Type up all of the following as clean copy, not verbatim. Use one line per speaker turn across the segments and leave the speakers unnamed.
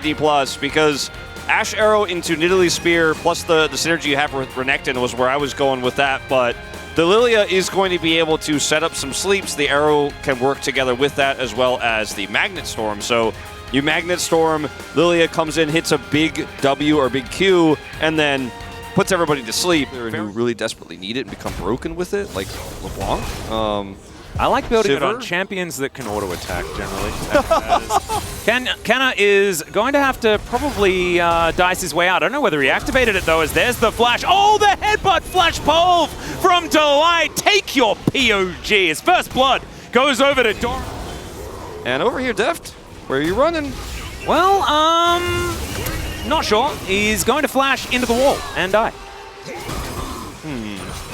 Dplus, because Ash Arrow into Nidalee Spear plus the synergy you have with Renekton was where I was going with that, but the Lilia is going to be able to set up some sleeps. The Arrow can work together with that as well as the Magnet Storm. So you Magnet Storm, Lilia comes in, hits a big W or big Q, and then puts everybody to sleep. Who really desperately need it and become broken with it, like LeBlanc.
I like building
Shiver.
it on champions that can auto-attack, generally. Canna is going to have to probably dice his way out. I don't know whether he activated it, though, as there's the flash. Oh, the headbutt flash pole from Delight. Take your POG. His first blood goes over to Doran.
And over here, Deft, where are you running?
Well, not sure. He's going to flash into the wall and die.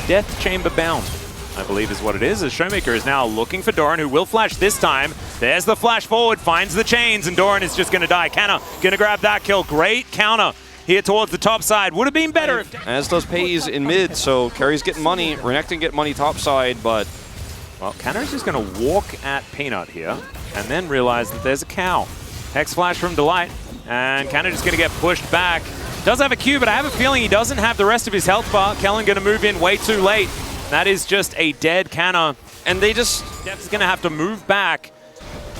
Death Chamber bound, I believe is what it is, as Showmaker is now looking for Doran, who will flash this time. There's the flash forward, finds the chains, and Doran is just going to die. Canna going to grab that kill. Great counter here towards the top side. Would have been better if...
As does Pays in mid, so Carrie's getting money, Renekton get money top side, but...
Well, Canna is just going to walk at Peanut here, and then realize that there's a cow. Hex flash from Delight, and Canna just going to get pushed back. Does have a Q, but I have a feeling he doesn't have the rest of his health bar. Kellen going to move in way too late. That is just a dead Canna. And they just... Def's going to have to move back.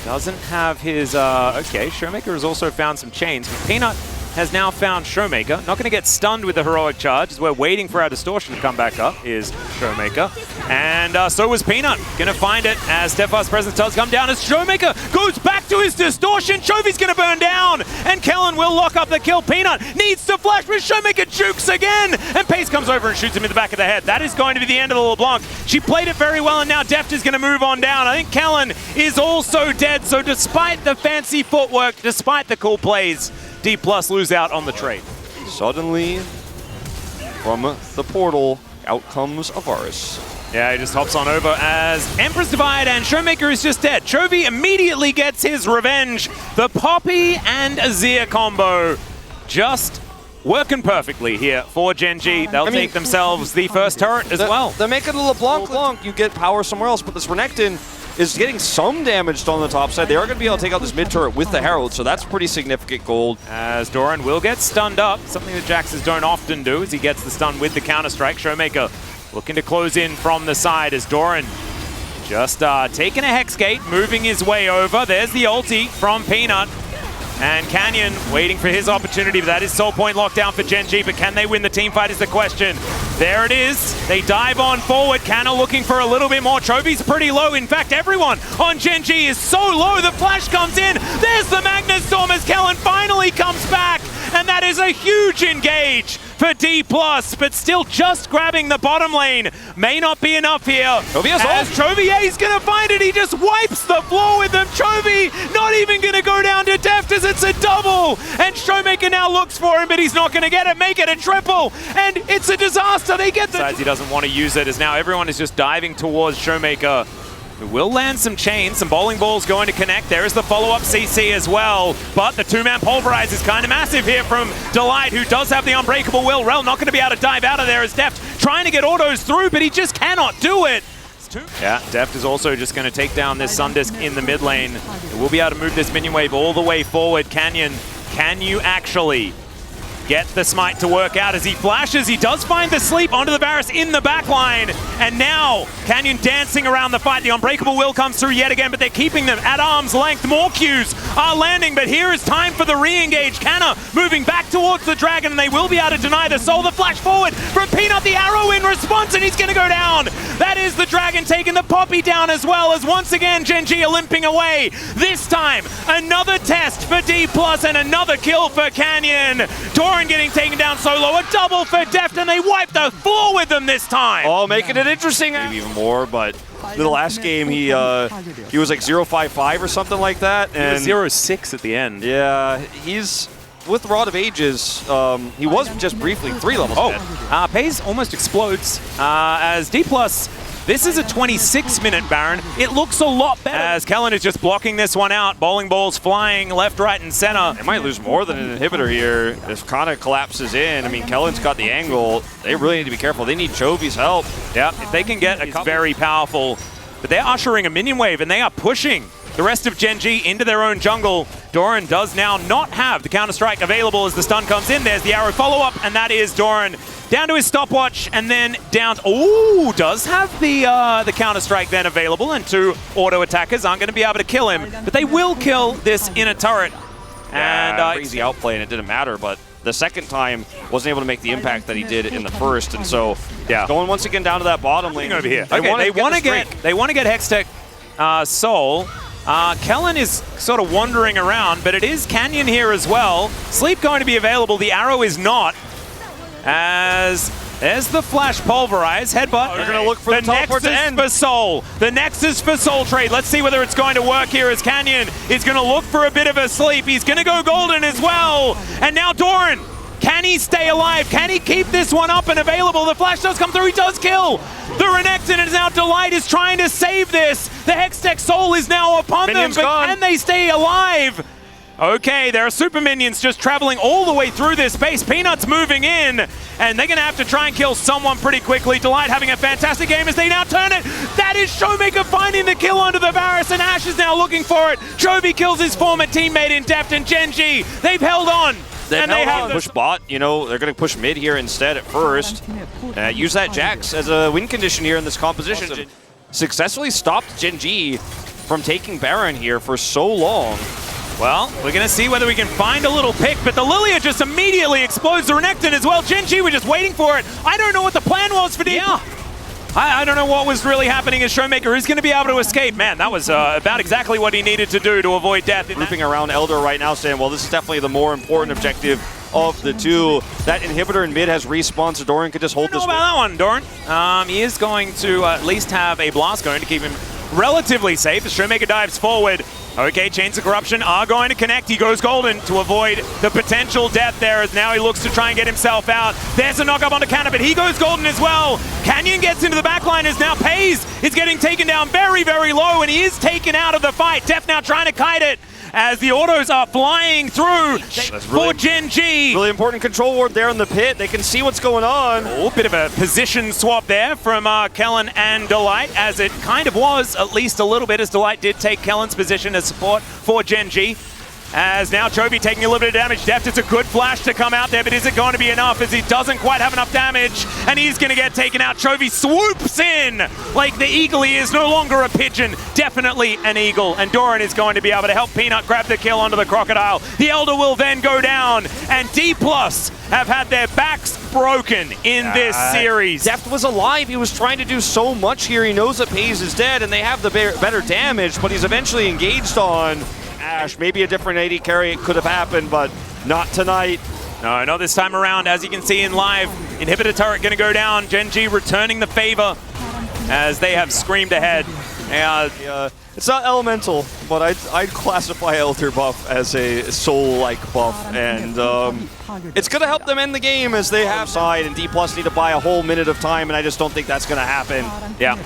Doesn't have his... okay, Showmaker has also found some chains. But Peanut has now found Showmaker. Not going to get stunned with the heroic charge, as we're waiting for our distortion to come back up, is Showmaker. And so was Peanut. Going to find it as Dplus' presence does come down, as Showmaker goes back to his distortion. Chovy's going to burn down, and Kellen will lock up the kill. Peanut needs to flash, but Showmaker jukes again, and Pace comes over and shoots him in the back of the head. That is going to be the end of the LeBlanc. She played it very well, and now Deft is going to move on down. I think Kellen is also dead, so despite the fancy footwork, despite the cool plays, Dplus lose out on the trade.
Suddenly, from the portal, out comes Avaris.
Yeah, he just hops on over as Empress Divide, and Showmaker is just dead. Chovy immediately gets his revenge. The Poppy and Azir combo just working perfectly here for Gen.G. They'll take themselves the first turret as well.
They're making a LeBlanc. You get power somewhere else, but this Renekton is getting some damage on the top side. They are going to be able to take out this mid turret with the Herald, so that's pretty significant gold.
As Doran will get stunned up, something that Jaxes don't often do, as he gets the stun with the counter-strike. Showmaker looking to close in from the side as Doran just taking a Hex Gate, moving his way over. There's the ulti from Peanut. And Canyon waiting for his opportunity, but that is Soul Point locked down for Gen.G, but can they win the team fight is the question. There it is. They dive on forward. Canna looking for a little bit more. Chovy's pretty low. In fact, everyone on Gen.G is so low. The flash comes in. There's the Magnet Storm as Kellen finally comes back. And that is a huge engage for Dplus, but still just grabbing the bottom lane. May not be enough here.
Chovy has
as Chovy, yeah, he's going to find it. He just wipes the floor with them. Chovy not even going to go down to Deft as it's a double. And Showmaker now looks for him, but he's not going to get it. Make it a triple. And it's a disaster. They get the... Besides, he doesn't want to use it, as now everyone is just diving towards Showmaker. Who will land some chains, some bowling balls going to connect. There is the follow-up CC as well. But the two-man pulverize is kind of massive here from Delight, who does have the unbreakable will. Rel not going to be able to dive out of there as Deft trying to get autos through, but he just cannot do it. Yeah, Deft is also just going to take down this Sundisk in the mid lane. We'll be able to move this minion wave all the way forward. Canyon, can you actually get the smite to work out as he flashes? He does find the sleep onto the Varus in the back line. And now Canyon dancing around the fight. The unbreakable will comes through yet again, but they're keeping them at arm's length. More Qs are landing, but here is time for the re-engage. Canna moving back towards the dragon, and they will be able to deny the soul. The flash forward from Peanut, the arrow in response, and he's going to go down. That is the dragon taking the Poppy down as well, as once again Gen.G are limping away. This time, another test for Dplus and another kill for Canyon. Doran getting taken down solo, a double for Deft, and they wipe the floor with them this time.
Oh, making it interesting. Maybe even more, but the last game he was like 0-5-5 or something like that. And
he was 0-6 at the end.
Yeah, he's with Rod of Ages. He was just briefly 3 levels ahead.
Pays almost explodes as Dplus. This is a 26-minute Baron. It looks a lot better. As Kellen is just blocking this one out. Bowling balls flying left, right, and center.
They might lose more than an inhibitor here. This kind of collapses in. I mean, Kellen's got the angle. They really need to be careful. They need Chovy's help.
Yeah, if they can get a very powerful. But they're ushering a minion wave, and they are pushing the rest of Gen.G into their own jungle. Doran does now not have the counter-strike available as the stun comes in. There's the arrow follow-up, and that is Doran down to his stopwatch, and then down. Ooh, does have the counter-strike then available, and 2 auto attackers aren't going to be able to kill him, but they will kill this inner turret.
And crazy outplay, and it didn't matter, but the second time wasn't able to make the impact that he did in the first, and so going once again down to that bottom lane
over here. They want to get Hextech Soul. Kellen is sort of wandering around, but it is Canyon here as well. Sleep going to be available. The arrow is not. As there's the flash pulverize, headbutt.
They're going to look for the teleport to end.
For Soul. The Nexus for Soul trade. Let's see whether it's going to work here as Canyon is going to look for a bit of a sleep. He's going to go golden as well. And now Doran. Can he stay alive? Can he keep this one up and available? The flash does come through. He does kill the Renekton, and now Delight is trying to save this. The Hextech Soul is now upon them, but can they stay alive? Okay, there are super minions just traveling all the way through this space. Peanut's moving in, and they're going to have to try and kill someone pretty quickly. Delight having a fantastic game as they now turn it. That is Showmaker finding the kill onto the Varus, and Ash is now looking for it. Chovy kills his former teammate in Deft, and Gen.G, they've held on.
They have push bot, you know, they're going to push mid here instead at first. Use that Jax as a win condition here in this composition. Successfully stopped Gen.G from taking Baron here for so long.
Well, we're going to see whether we can find a little pick, but the Lilia just immediately explodes the Renekton as well. Gen.G were just waiting for it. I don't know what the plan was for Dplus. I don't know what was really happening as Showmaker is going to be able to escape. Man, that was about exactly what he needed to do to avoid death.
Grouping around Elder right now, saying, well, this is definitely the more important objective of the two. That inhibitor in mid has respawned, so Doran could just hold this.
I don't know about that one, Doran. He is going to at least have a blast going to keep him relatively safe as Showmaker dives forward. Okay, Chains of Corruption are going to connect. He goes golden to avoid the potential death there as now he looks to try and get himself out. There's a knock-up onto Cannon, but he goes golden as well. Canyon gets into the backline as now Pays is getting taken down very, very low, and he is taken out of the fight. Def now trying to kite it as the autos are flying through for Gen.G.
Really important control ward there in the pit. They can see what's going on.
Oh, bit of a position swap there from Kellen and Delight, as it kind of was, at least a little bit, as Delight did take Kellen's position as support for Gen.G. As now Chovy taking a little bit of damage. Deft, it's a good flash to come out there, but is it going to be enough as he doesn't quite have enough damage, and he's going to get taken out. Chovy swoops in like the eagle he is, no longer a pigeon, definitely an eagle, and Doran is going to be able to help Peanut grab the kill onto the Crocodile. The Elder will then go down, and Dplus have had their backs broken in this series.
Deft was alive. He was trying to do so much here. He knows that Pays is dead, and they have the better damage, but he's eventually engaged on Ash. Maybe a different AD carry could have happened, but not tonight.
No, not this time around. As you can see in live, inhibitor turret going to go down. Gen.G returning the favor as they have screamed ahead.
It's not elemental, but I'd classify Elder buff as a soul-like buff, and it's going to help them end the game as they have side, and Dplus need to buy a whole minute of time, and I just don't think that's going to happen.
Yeah.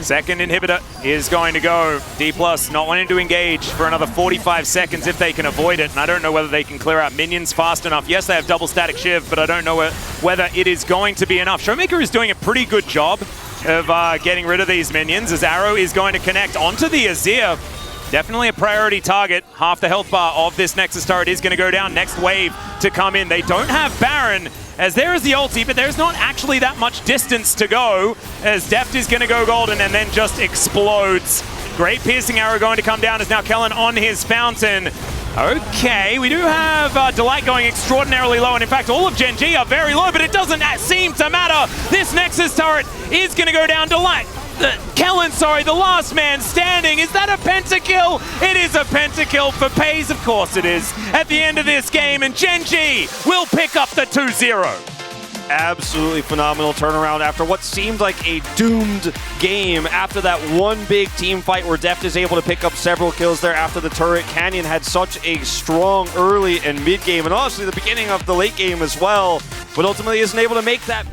Second inhibitor is going to go. Dplus not wanting to engage for another 45 seconds if they can avoid it, and I don't know whether they can clear out minions fast enough. Yes, they have double static shiv, but I don't know whether it is going to be enough. Showmaker is doing a pretty good job of getting rid of these minions as Arrow is going to connect onto the Azir. Definitely a priority target. Half the health bar of this Nexus turret is going to go down. Next wave to come in. They don't have Baron as there is the ulti, but there's not actually that much distance to go as Deft is going to go golden and then just explodes. Great piercing arrow going to come down as now Kellen on his fountain. Okay, we do have Delight going extraordinarily low, and in fact all of Gen.G are very low, but it doesn't seem to matter. This Nexus turret is going to go down. Delight, Kellen, sorry, the last man standing. Is that a pentakill? It is a pentakill for Pays, of course it is, at the end of this game, and Gen.G will pick up the 2-0.
Absolutely phenomenal turnaround after what seemed like a doomed game. After that one big team fight where Deft is able to pick up several kills there after the turret. Canyon had such a strong early and mid game, and honestly the beginning of the late game as well, but ultimately isn't able to make that